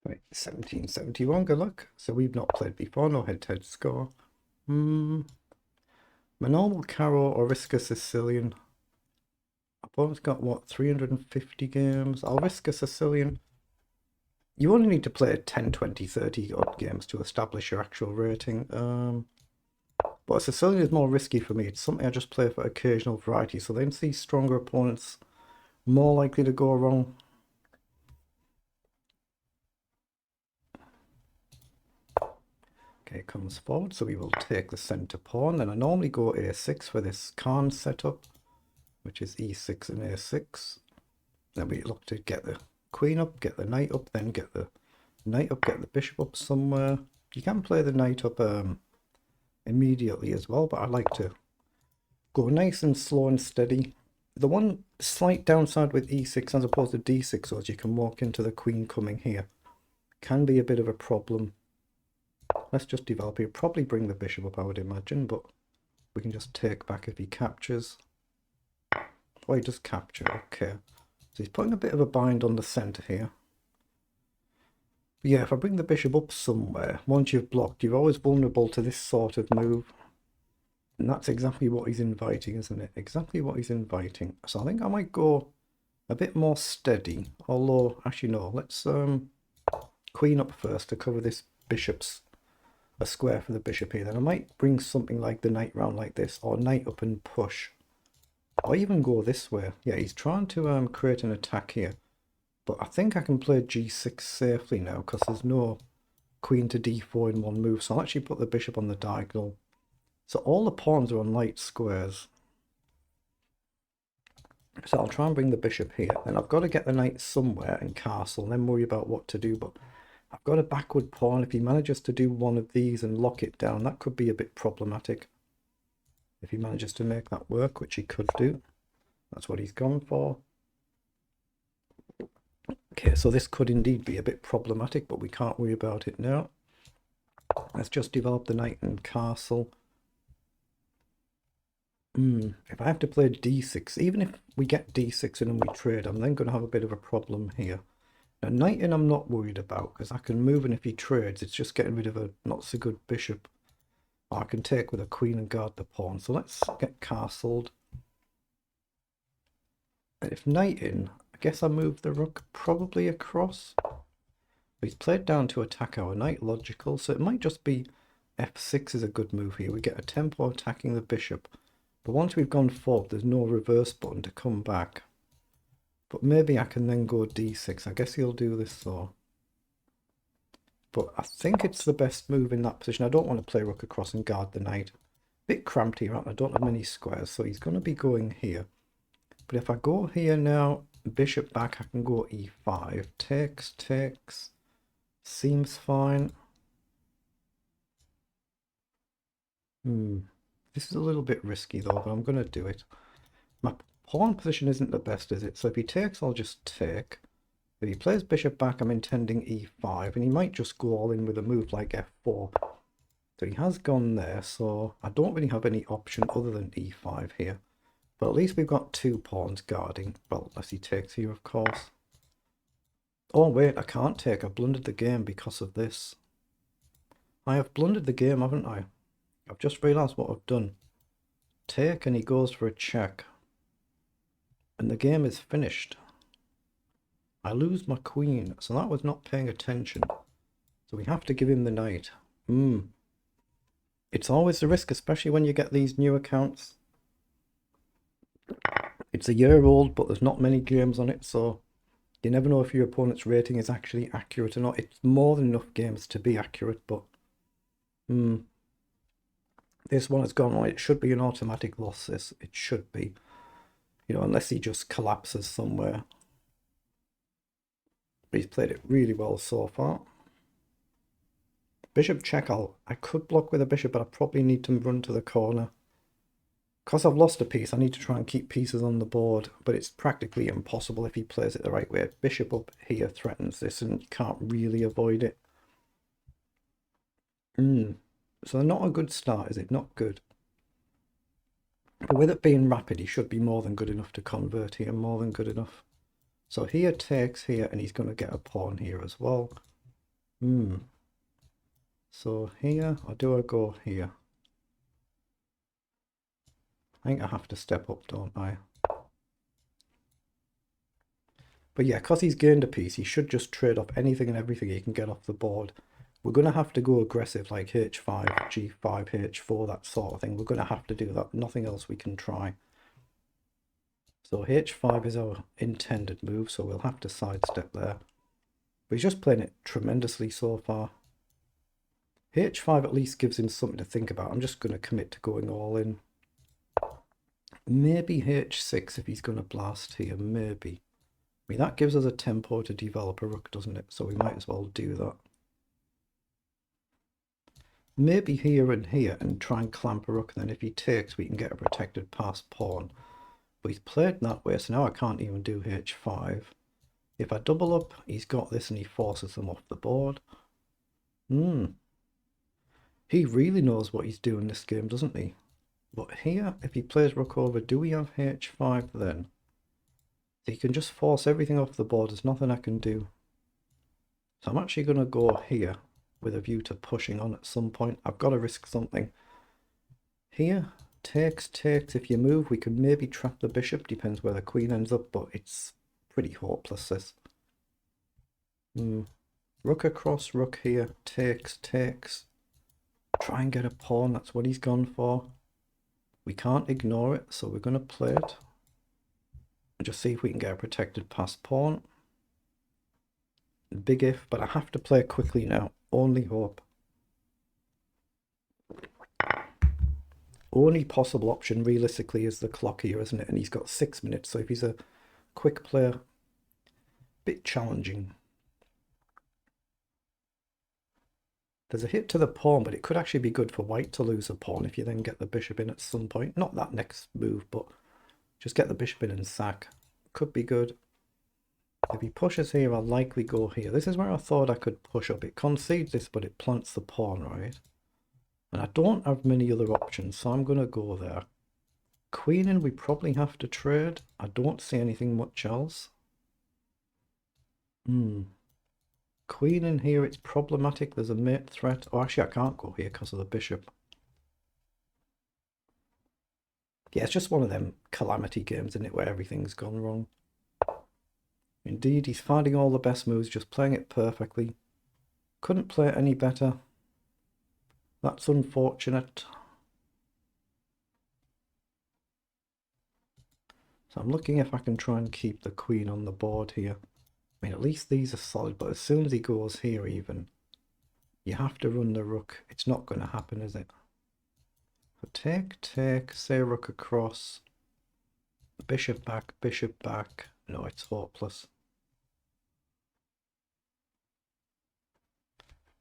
Right, 1771, good luck. So we've not played before, no head-to-head score. My normal Caro or risk a Sicilian. Opponent's got what, 350 games? I'll risk a Sicilian. You only need to play 10, 20, 30 odd games to establish your actual rating. But a Sicilian is more risky for me. It's something I just play for occasional variety. So then see stronger opponents more likely to go wrong. Okay, comes forward, so we will take the centre pawn. Then I normally go a6 for this Khan setup, which is e6 and a6. Then we look to get the queen up, get the knight up, then get the knight up, get the bishop up somewhere. You can play the knight up immediately as well, but I like to go nice and slow and steady. The one slight downside with e6 as opposed to d6 is you can walk into the queen coming here. Can be a bit of a problem. Let's just develop here. Probably bring the bishop up, I would imagine, but we can just take back if he captures. Oh, he does capture, okay. So he's putting a bit of a bind on the centre here. But yeah, if I bring the bishop up somewhere, once you've blocked, you're always vulnerable to this sort of move. And that's exactly what he's inviting, isn't it? Exactly what he's inviting. So I think I might go a bit more steady. Although, actually no, let's queen up first to cover this bishop's a square for the bishop here. Then I might bring something like the knight round like this, or knight up and push. Or even go this way. Yeah, he's trying to create an attack here. But I think I can play g6 safely now, because there's no queen to d4 in one move. So I'll actually put the bishop on the diagonal. So all the pawns are on light squares. So I'll try and bring the bishop here. Then I've got to get the knight somewhere and castle, and then worry about what to do. But I've got a backward pawn. If he manages to do one of these and lock it down, that could be a bit problematic. If he manages to make that work, which he could do. That's what he's gone for. Okay, so this could indeed be a bit problematic, but we can't worry about it now. Let's just develop the knight and castle. If I have to play d6, even if we get d6 in and we trade, I'm then going to have a bit of a problem here. Now, knight in I'm not worried about, because I can move, and if he trades, it's just getting rid of a not so good bishop. Or I can take with a queen and guard the pawn. So let's get castled. And if knight in, I guess I move the rook probably across. But he's played down to attack our knight, logical. So it might just be f6 is a good move here. We get a tempo attacking the bishop. But once we've gone forward, there's no reverse button to come back. But maybe I can then go d6. I guess he'll do this though. But I think it's the best move in that position. I don't want to play rook across and guard the knight. Bit cramped here, I don't have many squares, so he's going to be going here. But if I go here now, bishop back, I can go e5. Takes. Seems fine. This is a little bit risky though, but I'm going to do it. My pawn position isn't the best, is it? So if he takes, I'll just take. If he plays bishop back, I'm intending e5, and he might just go all in with a move like f4. So he has gone there, so I don't really have any option other than e5 here. But at least we've got two pawns guarding. Well, unless he takes here, of course. Oh wait, I can't take. I blundered the game because of this. I have blundered the game, haven't I? I've just realised what I've done. Take, and he goes for a check. And the game is finished. I lose my queen, so that was not paying attention. So we have to give him the knight. It's always the risk, especially when you get these new accounts. It's a year old, but there's not many games on it, so you never know if your opponent's rating is actually accurate or not. It's more than enough games to be accurate, but this one has gone right. It should be an automatic loss, this. It should be. You know, unless he just collapses somewhere. But he's played it really well so far. Bishop check. I could block with a bishop, but I probably need to run to the corner. Because I've lost a piece, I need to try and keep pieces on the board, but it's practically impossible if he plays it the right way. Bishop up here threatens this, and you can't really avoid it. So not a good start, is it? Not good. But with it being rapid, he should be more than good enough to convert here, more than good enough. So here takes here, and he's going to get a pawn here as well. So here, or do I go here? I think I have to step up, don't I? But yeah, because he's gained a piece, he should just trade off anything and everything he can get off the board. We're going to have to go aggressive, like h5, g5, h4, that sort of thing. We're going to have to do that. Nothing else we can try. So h5 is our intended move, so we'll have to sidestep there. But he's just playing it tremendously so far. h5 at least gives him something to think about. I'm just going to commit to going all in. Maybe h6 if he's going to blast here, maybe. I mean, that gives us a tempo to develop a rook, doesn't it? So we might as well do that. Maybe here and here and try and clamp a rook, and then if he takes, we can get a protected pass pawn. But he's played that way, so now I can't even do h5. If I double up, he's got this and he forces them off the board. He really knows what he's doing this game, doesn't he? But here, if he plays rook over, do we have h5 then? So he can just force everything off the board. There's nothing I can do. So I'm actually going to go here with a view to pushing on at some point. I've got to risk something. Here, takes. If you move, we could maybe trap the bishop. Depends where the queen ends up, but it's pretty hopeless, this. Rook across, rook here, takes. Try and get a pawn. That's what he's gone for. We can't ignore it, so we're going to play it. And just see if we can get a protected pass pawn. Big if, but I have to play quickly now. Only hope. Only possible option realistically is the clock here, isn't it? And he's got 6 minutes, so if he's a quick player, bit challenging. There's a hit to the pawn, but it could actually be good for white to lose a pawn if you then get the bishop in at some point. Not that next move, but just get the bishop in and sack. Could be good. If he pushes here, I'll likely go here. This is where I thought I could push up. It concedes this, but it plants the pawn, right? And I don't have many other options, so I'm going to go there. Queen in, we probably have to trade. I don't see anything much else. Queen in here, it's problematic. There's a mate threat. Oh, actually, I can't go here because of the bishop. Yeah, it's just one of them calamity games, isn't it, where everything's gone wrong. Indeed, he's finding all the best moves, just playing it perfectly. Couldn't play it any better. That's unfortunate. So I'm looking if I can try and keep the queen on the board here. I mean, at least these are solid, but as soon as he goes here even, you have to run the rook. It's not going to happen, is it? So take, say rook across, bishop back. No, it's hopeless.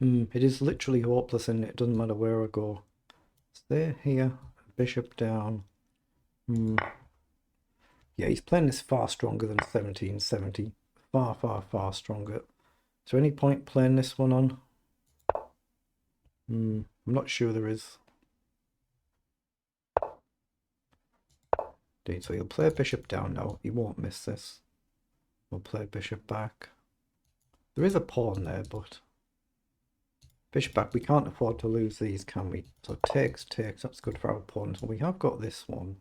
It is literally hopeless, and it doesn't matter where I go. Stay here, bishop down. Yeah, he's playing this far stronger than 1770. Far stronger. Is there any point playing this one on? I'm not sure there is. Indeed, so he'll play bishop down now. He won't miss this. We'll play bishop back. There is a pawn there, but bishop back. We can't afford to lose these, can we? So takes. That's good for our pawn. So we have got this one.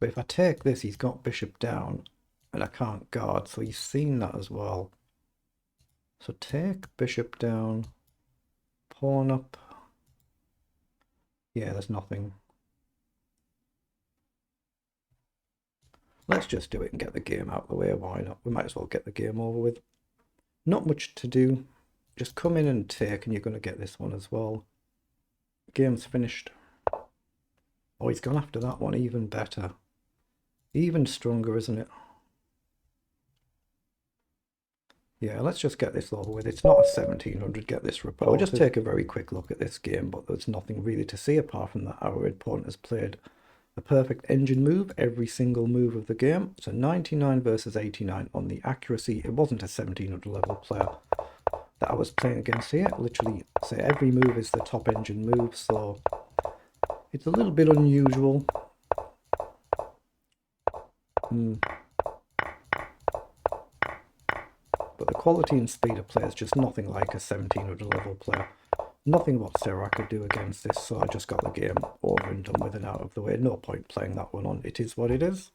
But if I take this, he's got bishop down. And I can't guard, so he's seen that as well. So take, bishop down, pawn up. Yeah, there's nothing. Let's just do it and get the game out of the way. Why not? We might as well get the game over with. Not much to do. Just come in and take, and you're going to get this one as well. Game's finished. Oh, he's gone after that one. Even better. Even stronger, isn't it? Yeah, let's just get this over with. It's not a 1700, get this reported. We'll just take a very quick look at this game, but there's nothing really to see apart from that our opponent has played a perfect engine move every single move of the game. So 99 versus 89 on the accuracy. It wasn't a 1700 level player that I was playing against here. Literally, say every move is the top engine move, so it's a little bit unusual. But the quality and speed of play is just nothing like a 1700 level player. Nothing whatsoever I could do against this, so I just got the game over and done with and out of the way. No point playing that one on. It is what it is.